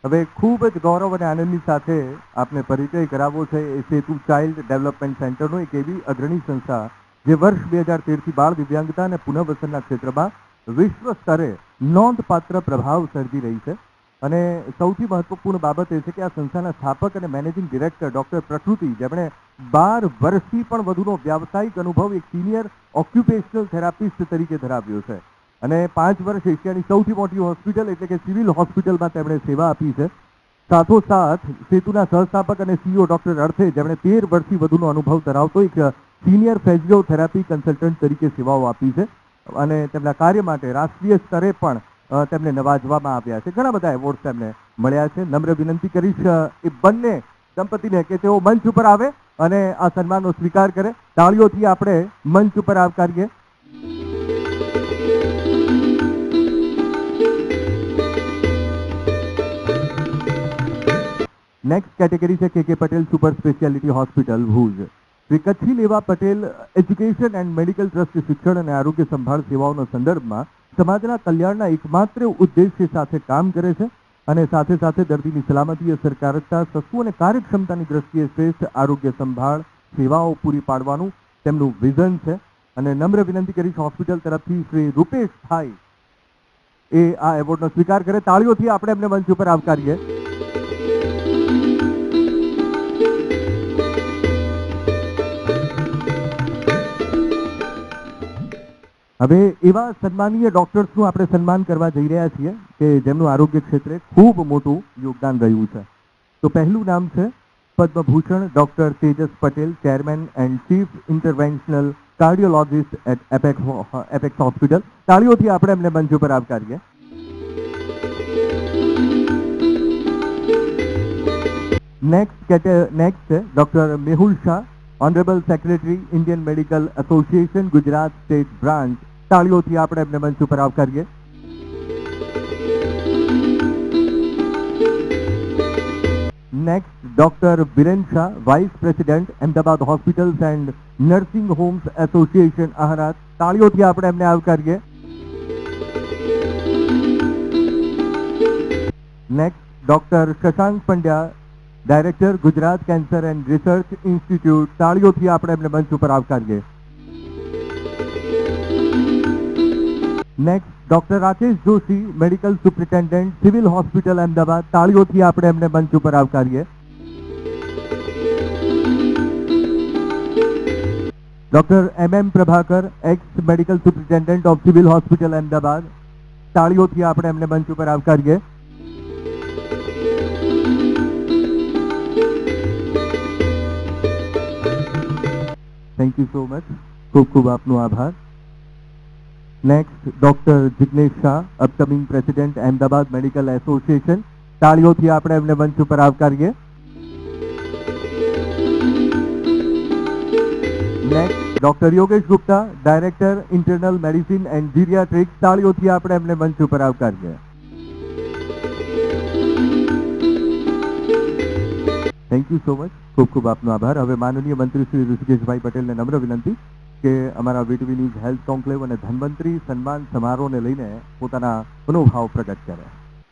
S1: હવે ખૂબ જ ગૌરવ અને આનંદની સાથે આપને પરિચય કરાવવો છે એ સેતુ ચાઇલ્ડ ડેવલપમેન્ટ સેન્ટરનો, એક એવી અગ્રણી સંસ્થા જે વર્ષ 2013થી બાળ દિવ્યાંગતા અને પુનઃવસનના ક્ષેત્રમાં વિશ્વ સ્તરે નોંધપાત્ર પ્રભાવ સર્જી રહી છે. અને સૌથી મહત્વપૂર્ણ બાબત એ છે કે આ સંસ્થાના સ્થાપક અને મેનેજિંગ ડિરેક્ટર ડોક્ટર પ્રકૃતિ, જેમણે 12 વર્ષથી પણ વધુનો વ્યાવસાયિક અનુભવ એક સિનિયર ઓક્યુપેશનલ થેરાપિસ્ટ તરીકે ધરાવ્યો છે અને 5 વર્ષ એશિયાની સૌથી મોટી હોસ્પિટલ એટલે કે સિવિલ હોસ્પિટલમાં તેમણે સેવા આપી છે. સાથોસાથ સેતુના સહસ્થાપક અને CEO ડોક્ટર અર્થે, જેમણે 13 વર્ષથી વધુનો અનુભવ ધરાવતો એક સિનિયર ફિઝિયોથેરાપી કન્સલ્ટન્ટ તરીકે સેવાઓ આપી છે અને તેમના કાર્ય માટે રાષ્ટ્રીય સ્તરે પણ તેમને નવાજવામાં આવ્યા છે. ઘણા બધા એવોર્ડ તેમને મળ્યા છે. નમ્ર વિનંતી કરીશ એ બંને દંપતીને કે તેઓ મંચ ઉપર આવે અને આ સન્માનનો સ્વીકાર કરે. તાળીઓથી આપણે મંચ ઉપર આવકારીએ. નેક્સ્ટ કેટેગરી છે KK Patel super speciality hospital Bhuj. Shri Kutchi Leva Patel education and medical trust શિક્ષણ અને આરોગ્ય સંભાળ સેવાઓના સંદર્ભમાં સમાજના કલ્યાણના એકમાત્ર ઉદ્દેશ્ય સાથે કામ કરે છે અને સાથે સાથે દર્દીની સલામતી, અસરકારકતા, સસ્તું અને કાર્યક્ષમતાની દ્રષ્ટિએ શ્રેષ્ઠ આરોગ્ય સંભાળ સેવાઓ પૂરી પાડવાનું તેમનું વિઝન છે. અને નમ્ર વિનંતી કરીશ હોસ્પિટલ તરફથી શ્રી રૂપેશ ભાઈ એ આ એવોર્ડનો સ્વીકાર કરે. તાળીઓથી આપણે એમને મંચ ઉપર આવકારીએ. હવે એવા સન્માનીય ડોક્ટર્સનું આપણે સન્માન કરવા જઈ રહ્યા છીએ કે જેમનું આરોગ્ય ક્ષેત્રે ખૂબ મોટું યોગદાન રહ્યું છે. તો પહેલું નામ છે Padma Bhushan doctor Tejas Patel, chairman and chief interventional cardiologist at apex hospital. તાળીઓથી આપણે એમને મંચ ઉપર આવકારીએ. નેક્સ્ટ છે doctor Mehul Shah, honourable secretary Indian medical association Gujarat state branch. તાળીઓથી આપણે એમને મંચ ઉપર આવકારીએ. Next doctor Viren Shah, vice president Ahmedabad hospitals and nursing homes association આહરાત. તાળીઓથી આપણે એમને આવકારીએ. Next doctor Shashank Pandya, director Gujarat cancer and research institute. તાળીઓથી આપણે એમને મંચ ઉપર આવકારીએ. Next doctor Rakesh Joshi, medical superintendent civil hospital Ahmedabad. તાળીઓથી આપણે એમને મંચ ઉપર આવકારીએ. Doctor MM Prabhakar, ex medical superintendent of civil hospital Ahmedabad. તાળીઓથી આપણે એમને મંચ ઉપર આવકારીએ. Thank you so much. ખૂબ ખૂબ આપનો આભાર. Next doctor Jignesh Shah, upcoming president Ahmedabad medical association. તાળીઓથી આપણે એમને મંચ ઉપર આવકારીએ. Next doctor Yogesh Gupta, director internal medicine and geriatrics. તાળીઓથી આપણે એમને મંચ ઉપર આવકારીએ. Thank you so much. ખૂબ ખૂબ આપનો આભાર. હવે માનનીય મંત્રી શ્રી ઋષિકેશભાઈ પટેલને નમ્ર વિનંતી કે અમારા વીટીવી ન્યૂઝ હેલ્થ કોન્ક્લેવ અને ધન્વંતરી સન્માન સમારોહને લઈને પોતાના મનોભાવ પ્રગટ કરે.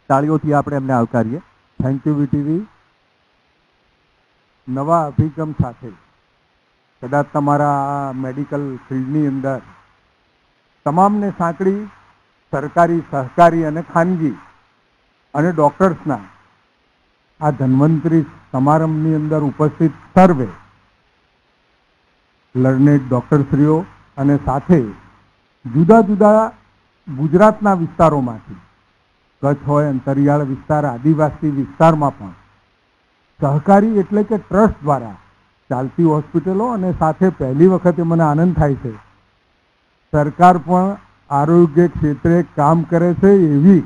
S1: તાળીઓથી આપણે એમને આવકારીએ.
S2: Thank you VTV. નવા અભિગમ સાથે કદાચ તમારા આ મેડિકલ ફિલ્ડની અંદર તમામને સાંકળી સરકારી, સહકારી અને ખાનગી અને ડૉક્ટર્સના આ ધન્વંતરી સમારંભની અંદર ઉપસ્થિત સર્વે લર્નેડ ડૉક્ટરશ્રીઓ અને સાથે જુદા જુદા ગુજરાતના વિસ્તારોમાંથી, કચ્છ હોય, અંતરિયાળ વિસ્તાર, આદિવાસી વિસ્તારમાં પણ સહકારી એટલે કે ટ્રસ્ટ દ્વારા ચાલતી હોસ્પિટલો અને સાથે પહેલી વખતે મને આનંદ થાય છે સરકાર પણ આરોગ્ય ક્ષેત્રે કામ કરે છે એવી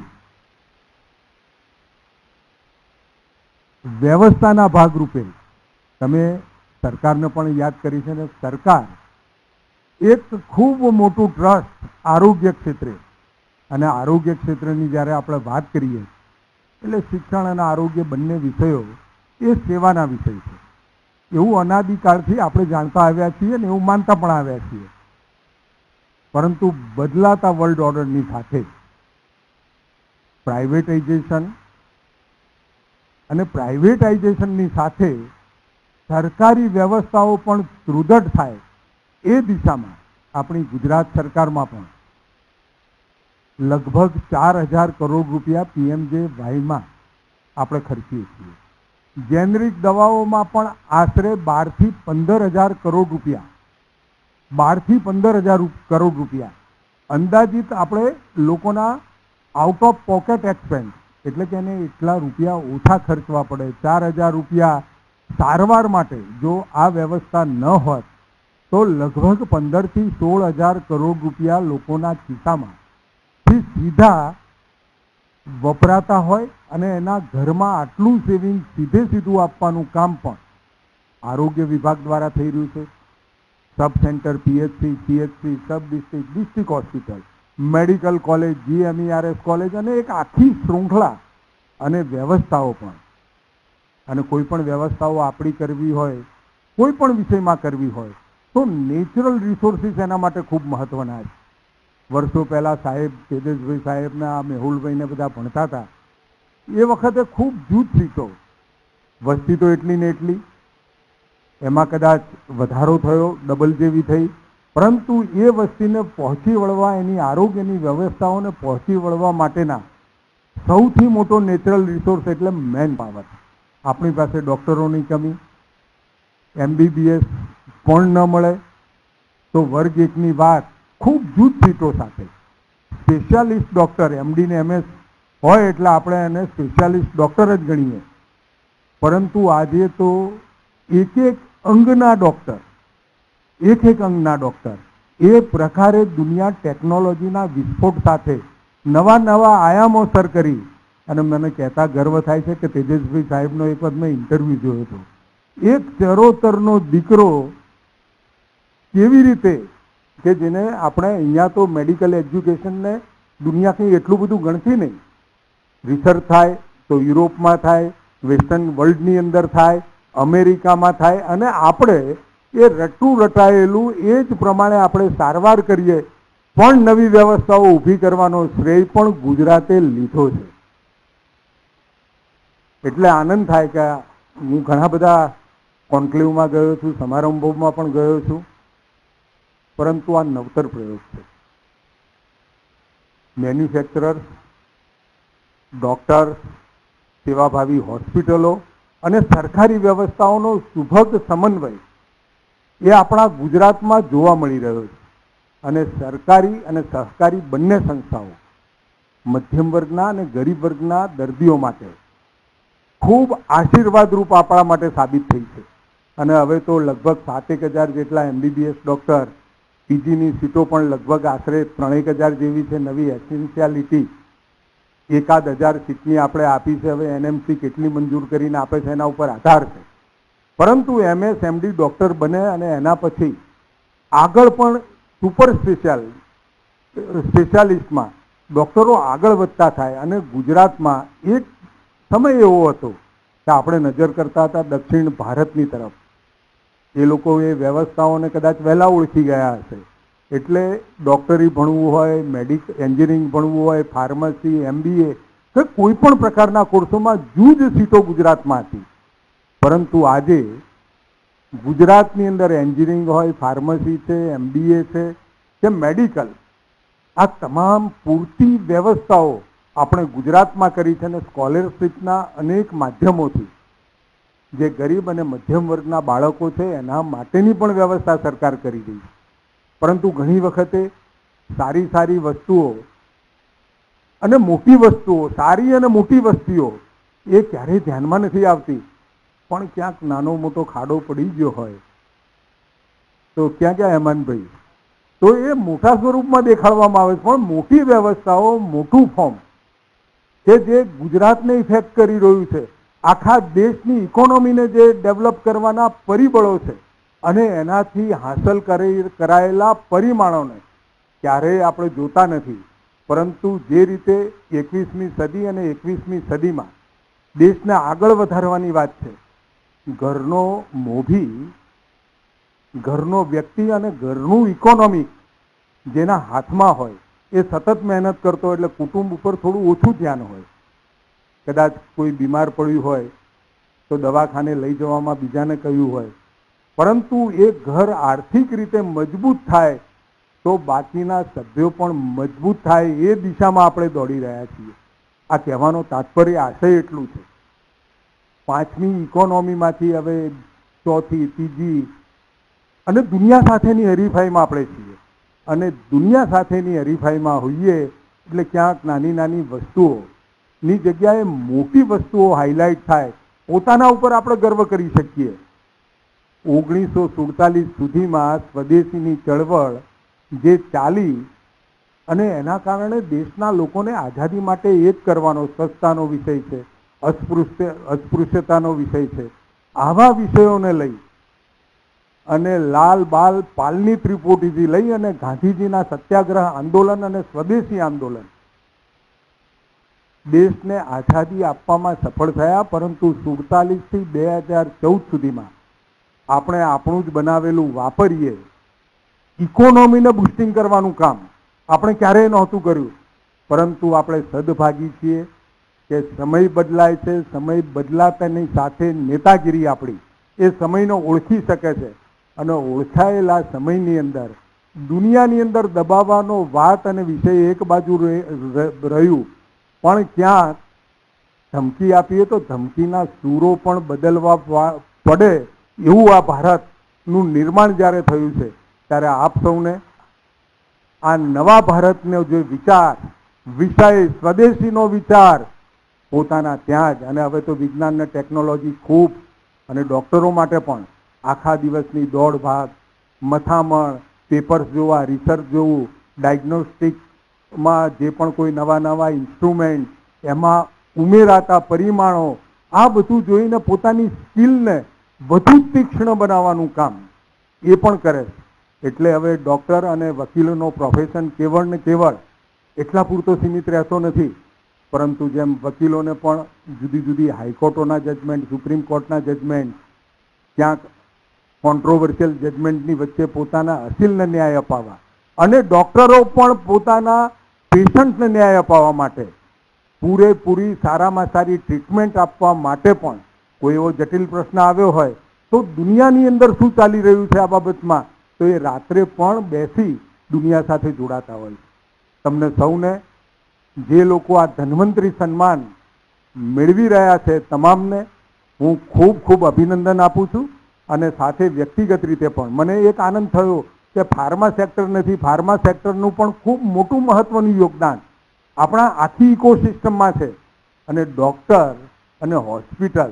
S2: વ્યવસ્થાના ભાગરૂપે તમે સરકારને પણ યાદ કરી છે ને, સરકાર એક ખૂબ મોટું ટ્રસ્ટ આરોગ્ય ક્ષેત્રે, અને આરોગ્ય ક્ષેત્રની જ્યારે આપણે વાત કરીએ એટલે શિક્ષણ અને આરોગ્ય બંને વિષયો એ સેવાના વિષય છે. એવું અનાદિકાળથી આપણે જાણતા આવ્યા છીએ ને એવું માનતા પણ આવ્યા છીએ. પરંતુ બદલાતા વર્લ્ડ ઓર્ડરની સાથે પ્રાઇવેટાઇઝેશનની સાથે સરકારી વ્યવસ્થાઓ પણ સુદૃઢ થાય એ દિશામાં આપણી ગુજરાત સરકારમાં પણ લગભગ 4,000 કરોડ રૂપિયા PMJYમાં આપણે ખર્ચીએ છીએ. જેનરિક દવાઓમાં પણ આશરે 12,000 થી 15,000 કરોડ રૂપિયા 12,000 થી 15,000 કરોડ રૂપિયા અંદાજિત આપણે લોકોના આઉટ ઓફ પોકેટ એક્સપેન્સ, એટલે કે એને એટલા રૂપિયા ઓછા ખર્ચવા પડે. 4,000 રૂપિયા સારવાર માટે જો આ વ્યવસ્થા ન હોત તો લગભગ 15,000 થી 16,000 કરોડ રૂપિયા લોકોના ખિસ્સામાં સીધા વપરાતા હોય અને એના ઘરમાં આટલું સેવિંગ સીધું આપવાનું કામ પણ આરોગ્ય વિભાગ દ્વારા થઈ રહ્યું છે. સબ centre, PHC, CHC, sub district, district hospital, medical college, GMERS college અને એક આખી શૃંખલા અને વ્યવસ્થાઓ પણ. અને કોઈ પણ વ્યવસ્થાઓ આપણી કરવી હોય, કોઈ પણ વિષયમાં કરવી હોય તો નેચરલ રિસોર્સિસ એના માટે ખૂબ મહત્વના છે. વર્ષો પહેલાં સાહેબ તેજસભાઈ સાહેબને આ મેહુલભાઈને બધા ભણતા હતા એ વખતે ખૂબ જૂથ સીટો, વસ્તી તો એટલી ને એટલી, એમાં કદાચ વધારો થયો, ડબલ જેવી થઈ, પરંતુ એ વસ્તીને પહોંચી વળવા, એની આરોગ્યની વ્યવસ્થાઓને પહોંચી વળવા માટેના સૌથી મોટો નેચરલ રિસોર્સ એટલે મેન પાવર. આપણી પાસે ડૉક્ટરોની કમી, MBBS પણ ન મળે તો વર્ગ એકની વાત ખૂબ જૂથ સીટો સાથે સ્પેશિયાલિસ્ટ ડૉક્ટર, MD ને MS હોય એટલે આપણે એને સ્પેશિયાલિસ્ટ ડૉક્ટર જ ગણીએ. પરંતુ આજે તો એક અંગના ડૉક્ટર એ પ્રકારે દુનિયા ટેકનોલોજીના વિસ્ફોટ સાથે નવા આયામો સર કરી. અને મને કહેતા ગર્વ થાય છે કે તેજસભાઈ સાહેબનો એક વખત મેં ઇન્ટરવ્યૂ જોયો હતો. એક ચરોતરનો દીકરો કેવી રીતે કે જેને આપણે અહીંયા તો મેડિકલ એજ્યુકેશનને દુનિયા કંઈ એટલું બધું ગણતી નહીં, રિસર્ચ થાય તો યુરોપમાં થાય, વેસ્ટર્ન વર્લ્ડની અંદર થાય, અમેરિકામાં થાય, અને આપણે એ રટું રટાયેલું એ જ પ્રમાણે આપણે સારવાર કરીએ પણ નવી વ્યવસ્થાઓ ઊભી કરવાનો શ્રેય પણ ગુજરાતે લીધો છે. એટલે આનંદ થાય કે હું ઘણા બધા કોન્ક્લેવમાં ગયો છું, સમારંભોમાં પણ ગયો છું, પરંતુ આ નવતર પ્રયોગ છે. મેન્યુફેક્ચરર્સ, ડૉક્ટર્સ, સેવાભાવી હોસ્પિટલો અને સરકારી વ્યવસ્થાઓનો સુભગ સમન્વય એ આપણા ગુજરાતમાં જોવા મળી રહ્યો છે. અને સરકારી અને સહકારી બંને સંસ્થાઓ મધ્યમ વર્ગના અને ગરીબ વર્ગના દર્દીઓ માટે ખૂબ આશીર્વાદરૂપ આપણા માટે સાબિત થઈ છે. અને હવે તો લગભગ 7,000 જેટલા MBBS ડૉક્ટર, PGની સીટો પણ લગભગ આશરે 3,000 જેવી છે. નવી એસેન્શિયાલિટી 1,000 સીટની આપણે આપી છે. હવે NMC કેટલી મંજૂર કરીને આપે છે એના ઉપર આધાર છે. પરંતુ MS, MD ડૉક્ટર બને અને એના પછી આગળ પણ સુપર સ્પેશિયાલિસ્ટમાં ડૉક્ટરો આગળ વધતા થાય. અને ગુજરાતમાં એક સમય એવો હતો કે આપણે નજર કરતા હતા દક્ષિણ ભારતની તરફ. એ લોકો એ વ્યવસ્થાઓને કદાચ વહેલા ઓળખી ગયા હશે. એટલે ડૉક્ટરી ભણવું હોય, એન્જિનિયરિંગ ભણવું હોય, ફાર્મસી, MBA કે કોઈ પણ પ્રકારના કોર્સોમાં જૂજ સીટો ગુજરાતમાં હતી. પરંતુ આજે ગુજરાતની અંદર એન્જિનિયરિંગ હોય, ફાર્મસી છે, MBA છે કે મેડિકલ, આ તમામ પૂરતી વ્યવસ્થાઓ આપણે ગુજરાતમાં કરી છે. અને સ્કોલરશિપના અનેક માધ્યમોથી જે ગરીબ અને મધ્યમ વર્ગના બાળકો છે એના માટેની પણ વ્યવસ્થા સરકાર કરી રહી છે. પરંતુ ઘણી વખતે સારી વસ્તુઓ અને મોટી વસ્તુઓ, સારી અને મોટી વસ્તુઓ એ ક્યારેય ધ્યાનમાં નથી આવતી. પણ ક્યાંક નાનો મોટો ખાડો પડી ગયો હોય તો ક્યાં હેમાનભાઈ, તો એ મોટા સ્વરૂપમાં દેખાડવામાં આવે છે. પણ મોટી વ્યવસ્થાઓ, મોટું ફોર્મ કે જે ગુજરાતને ઇફેક્ટ કરી રહ્યું છે
S1: આખા દેશની ઇકોનોમીને જે ડેવલપ કરવાના પરિબળો છે અને એનાથી હાંસલ કરાયેલા પરિમાણોને ક્યારેય આપણે જોતા નથી, પરંતુ જે રીતે 21મી સદી અને 21મી સદીમાં દેશને આગળ વધારવાની વાત છે, ઘરનો મોભી, ઘરનો વ્યક્તિ અને ઘરનું ઇકોનોમી જેના હાથમાં હોય એ સતત મહેનત કરતો, એટલે કુટુંબ ઉપર થોડું ઓછું ધ્યાન હોય. કદાચ કોઈ બીમાર પડ્યું હોય તો દવાખાને લઈ જવામાં બીજાને કહ્યું હોય, પરંતુ એ ઘર આર્થિક રીતે મજબૂત થાય તો બાકીના સભ્યો પણ મજબૂત થાય એ દિશામાં આપણે દોડી રહ્યા છીએ. આ કહેવાનો તાત્પર્ય આશય એટલું છે, 5મી ઇકોનોમીમાંથી હવે 4થી, 3જી અને દુનિયા સાથેની હરીફાઈમાં આપણે છીએ. અને દુનિયા સાથેની હરીફાઈમાં હોઈએ એટલે ક્યાંક નાની નાની વસ્તુઓની જગ્યાએ મોટી વસ્તુઓ હાઇલાઇટ થાય, પોતાના ઉપર આપણે ગર્વ કરી શકીએ. 1947 સુધીમાં સ્વદેશીની ચળવળ જે ચાલી અને એના કારણે દેશના લોકોને આઝાદી માટે એક કરવાનો સસ્તાનો વિષય છે, અસ્પૃશ્યતાનો વિષય છે. આવા વિષયોને લઈ અને લાલ બાલ પાલની ત્રિપુટીથી લઈ અને ગાંધીજીના સત્યાગ્રહ આંદોલન અને સ્વદેશી આંદોલન દેશને આઝાદી આપવામાં સફળ થયા, પરંતુ 47 થી 2014 સુધીમાં આપણે આપણું જ બનાવેલું વાપરીએ ઇકોનોમીને બુસ્ટિંગ કરવાનું કામ આપણે ક્યારેય નહોતું કર્યું. પરંતુ આપણે સદભાગી છીએ કે સમય બદલાય છે, સમય બદલાતાની સાથે નેતાગીરી આપણી એ સમયને ઓળખી શકે છે અને ઓળખાયેલા સમયની અંદર દુનિયાની અંદર દબાવવાનો વાત અને વિષય એક બાજુ રહ્યું, પણ ક્યાંક ધમકી આપીએ તો ધમકીના સૂરો પણ બદલવા પડે એવું આ ભારતનું નિર્માણ જ્યારે થયું છે, ત્યારે આપ સૌને આ નવા ભારતનો જે વિચાર, વિષય, સ્વદેશીનો વિચાર પોતાના ત્યાં જ, અને હવે તો વિજ્ઞાન અને ટેકનોલોજી ખૂબ, અને ડૉક્ટરો માટે પણ આખા દિવસની દોડ ભાગ, મથામણ, પેપર્સ જોવા, રિસર્ચ જોવું, ડાયગ્નોસ્ટિકમાં જે પણ કોઈ નવા નવા ઇન્સ્ટ્રુમેન્ટ, એમાં ઉમેરાતા પરિમાણો, આ બધું જોઈને પોતાની સ્કિલને વધુ તીક્ષ્ણ બનાવવાનું કામ એ પણ કરે છે. એટલે હવે ડૉક્ટર અને વકીલોનો પ્રોફેશન કેવળ ને કેવળ એટલા પૂરતો સીમિત રહેતો નથી, પરંતુ જેમ વકીલોને પણ જુદી જુદી હાઈકોર્ટોના જજમેન્ટ, સુપ્રીમ કોર્ટના જજમેન્ટ, ક્યાંક કોન્ટ્રોવર્શિયલ જજમેન્ટની વચ્ચે પોતાના અસીલને ન્યાય અપાવવા, અને ડૉક્ટરો પણ પોતાના પેશન્ટને ન્યાય અપાવવા માટે, પૂરેપૂરી સારામાં સારી ટ્રીટમેન્ટ આપવા માટે પણ કોઈ એવો જટિલ પ્રશ્ન આવ્યો હોય તો દુનિયાની અંદર શું ચાલી રહ્યું છે આ બાબતમાં, તો એ રાત્રે પણ બેસી દુનિયા સાથે જોડાતા હોય. તમને સૌને, જે લોકો આ ધન્વંતરી સન્માન મેળવી રહ્યા છે, તમામને હું ખૂબ ખૂબ અભિનંદન આપું છું. અને સાથે વ્યક્તિગત રીતે પણ મને એક આનંદ થયો કે ફાર્મા સેક્ટર નથી, ફાર્મા સેક્ટરનું પણ ખૂબ મોટું મહત્વનું યોગદાન આપણા આખી ઇકોસિસ્ટમમાં છે. અને ડૉક્ટર અને હોસ્પિટલ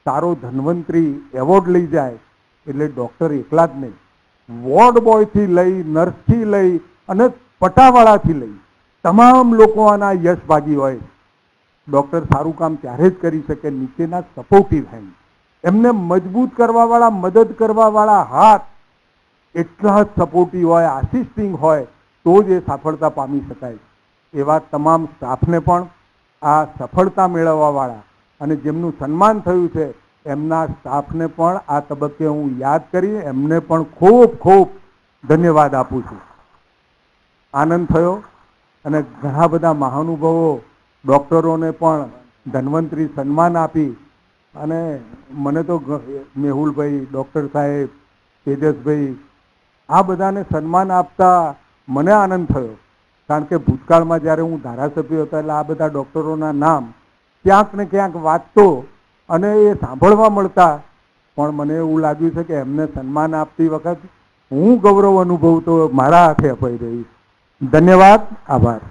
S1: સારો ધન્વંતરી એવોર્ડ લઈ જાય એટલે ડૉક્ટર એકલા જ નહીં, વોર્ડ બોયથી લઈ, નર્સથી લઈ અને પટાવાળાથી લઈ તમામ લોકો આના યશ ભાગી હોય. ડૉક્ટર સારું કામ ત્યારે જ કરી શકે નીચેના સપોર્ટિવ હેન્ડ, એમને મજબૂત કરવાવાળા, મદદ કરવાવાળા હાથ એટલા જ સપોર્ટિવ હોય, આસિસ્ટિંગ હોય તો જ એ સફળતા પામી શકાય. એવા તમામ સ્ટાફને પણ આ સફળતા મેળવવાવાળા અને જેમનું સન્માન થયું છે એમના સ્ટાફને પણ આ તબક્કે હું યાદ કરી એમને પણ ખૂબ ખૂબ ધન્યવાદ આપું છું. આનંદ થયો અને ઘણા બધા મહાનુભાવો ડૉક્ટરોને પણ ધન્વંતરી સન્માન આપી, અને મને તો મેહુલભાઈ, ડૉક્ટર સાહેબ, તેજસભાઈ, આ બધાને સન્માન આપતા મને આનંદ થયો. કારણ કે ભૂતકાળમાં જ્યારે હું ધારાસભ્ય હતો એટલે આ બધા ડૉક્ટરોના નામ ક્યાંક ને ક્યાંક વાંચતો અને એ સાંભળવા મળતા, પણ મને એવું લાગ્યું છે કે એમને સન્માન આપતી વખત હું ગૌરવ અનુભવતો મારા હાથે અપાઈ રહીશ. ધન્યવાદ, આભાર.